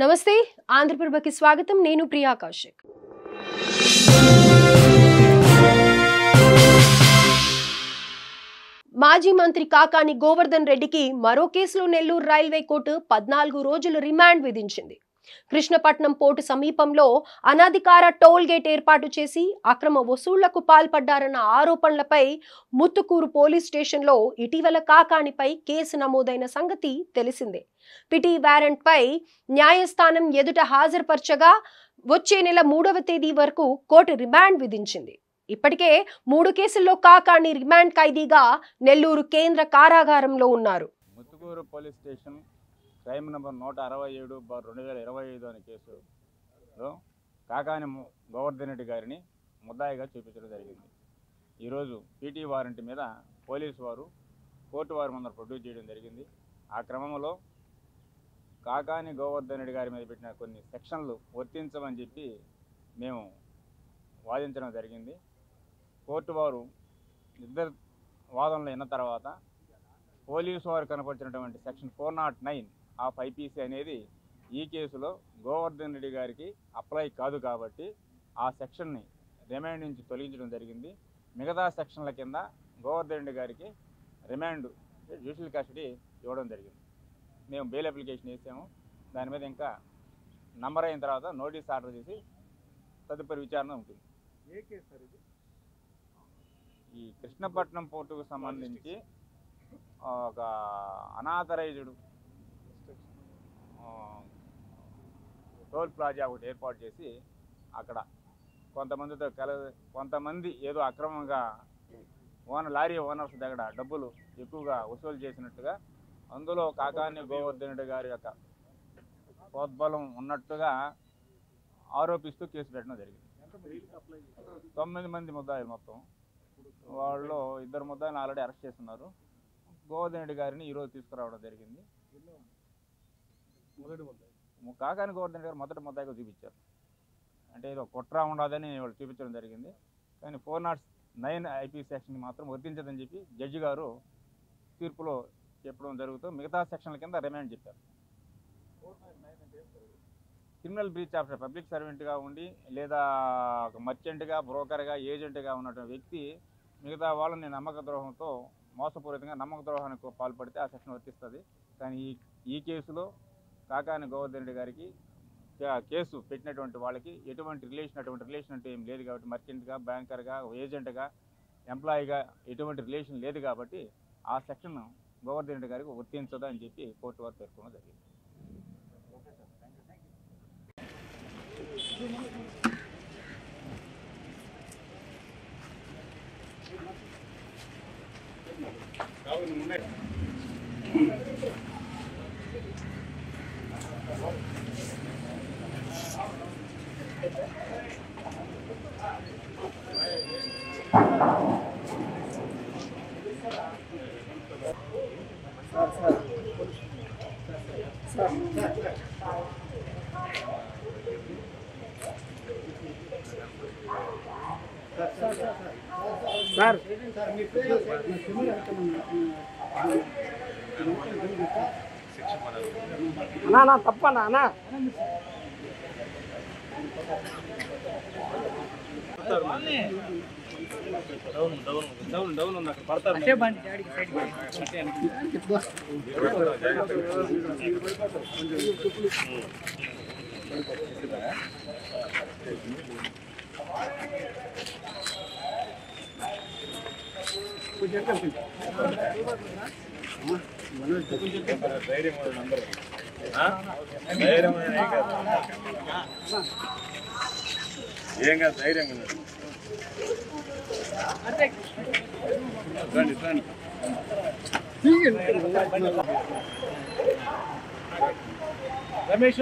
నమస్తే ఆంధ్రప్రభకి స్వాగతం నేను ప్రియా కౌశిక్ మాజీ మంత్రి కాకాని గోవర్ధన్ రెడ్డికి మరో కేసులో నెల్లూరు రైల్వే కోర్టు 14 రోజులు రిమాండ్ విధించింది. కృష్ణపట్నం పోర్టు సమీపంలో అనాధికార టోల్ గేట్ ఏర్పాటు చేసి అక్రమ వసూళ్లకు పాల్పడ్డారన్న ఆరోపణలపై ముత్తుకూరు పోలీస్ స్టేషన్లో ఇటీవల కాకానిపై కేసు నమోదైన సంగతి తెలిసిందే. పిటి వారెంట్ పై న్యాయస్థానం ఎదుట హాజరుపరచగా వచ్చే నెల 3వ తేదీ వరకు కోర్టు రిమాండ్ విధించింది. ఇప్పటికే 3 కేసుల్లో కాకాని రిమాండ్ ఖైదీగా నెల్లూరు కేంద్ర కారాగారంలో ఉన్నారు. Muthukur police station crime number 167/2025 అనే కేసులో కాకాని గోవర్ధన్ రెడ్డి గారిని ముద్దాయిగా చూపించడం జరిగింది. ఈరోజు పీటీ వారెంట్ మీద పోలీసు వారు కోర్టు వారి ముందర ప్రొడ్యూస్ చేయడం జరిగింది. ఆ క్రమంలో కాకాని గోవర్ధన్ రెడ్డి గారి మీద పెట్టిన కొన్ని సెక్షన్లు వర్తించమని చెప్పి మేము వాదించడం జరిగింది. కోర్టు వారు ఇద్దరు వాదనలు విన్న తర్వాత పోలీసు వారు కనపరిచినటువంటి సెక్షన్ 409 ఆఫ్ IPC అనేది ఈ కేసులో గోవర్ధన్ రెడ్డి గారికి అప్లై కాదు కాబట్టి ఆ సెక్షన్ని రిమాండ్ నుంచి తొలగించడం జరిగింది. మిగతా సెక్షన్ల కింద గోవర్ధన్ రెడ్డి గారికి రిమాండ్ జ్యుడిషియల్ కస్టడీ ఇవ్వడం జరిగింది. మేము బెయిల్ అప్లికేషన్ వేసాము. దాని మీద ఇంకా నంబర్ అయిన తర్వాత నోటీస్ ఆర్డర్ చేసి తదుపరి విచారణ ఉంటుంది. ఏ కేసు సార్ ఇది? ఈ కృష్ణపట్నం పోర్టుకు సంబంధించి ఒక అనాథరైజ్డ్ టోల్ ప్లాజా ఒకటి ఏర్పాటు చేసి అక్కడ కొంతమంది ఏదో అక్రమంగా లారీ ఓనర్స్ దగ్గర డబ్బులు ఎక్కువగా వసూలు చేసినట్టుగా, అందులో కాకాని గోవర్ధన్ రెడ్డి గారి యొక్క ప్రోద్బలం ఉన్నట్టుగా ఆరోపిస్తూ కేసు పెట్టడం జరిగింది. 9 మంది ముద్దాయిలు మొత్తం. వాళ్ళు 2 ముద్దాయిలు ఆల్రెడీ అరెస్ట్ చేస్తున్నారు. గోవర్ధన్ రెడ్డి గారిని ఈరోజు తీసుకురావడం జరిగింది. కాకాని గోవర్ధన్ రెడ్డి గారు మొదటి ముద్దాయిగా చూపించారు. అంటే ఏదో కుట్ర ఉండదని వాళ్ళు చూపించడం జరిగింది. కానీ 409 IPC సెక్షన్ మాత్రం వర్తించదని చెప్పి జడ్జి గారు తీర్పులో చెప్పడం జరుగుతూ మిగతా సెక్షన్ల కింద రిమాండ్ చెప్పారు. క్రిమినల్ బ్రీచ్ ఆఫ్ పబ్లిక్ సర్వెంట్గా ఉండి లేదా ఒక మర్చెంట్గా, బ్రోకర్గా, ఏజెంట్గా ఉన్నటువంటి వ్యక్తి మిగతా వాళ్ళని నమ్మక ద్రోహంతో మోసపూరితంగా నమ్మక ద్రోహానికి పాల్పడితే ఆ సెక్షన్ వర్తిస్తుంది. కానీ ఈ కేసులో కాకాని గోవర్ధన్ రెడ్డి గారికి కేసు పెట్టినటువంటి వాళ్ళకి ఎటువంటి రిలేషన్ అంటే ఏం లేదు కాబట్టి, మర్చెంట్గా, బ్యాంకర్గా, ఏజెంట్గా, ఎంప్లాయీగా ఎటువంటి రిలేషన్ లేదు కాబట్టి ఆ సెక్షన్ గోవర్ధన్ రెడ్డి గారికి వర్తించదు అని చెప్పి కోర్టు వారు పేర్కొనడం జరిగింది. సార్ అన్నా తప్పన్నా అన్నా డౌన్ ఉంది అక్కడ పడతారు. ఏం కాదు, ధైర్యంగా ఉన్నారు. రమేష్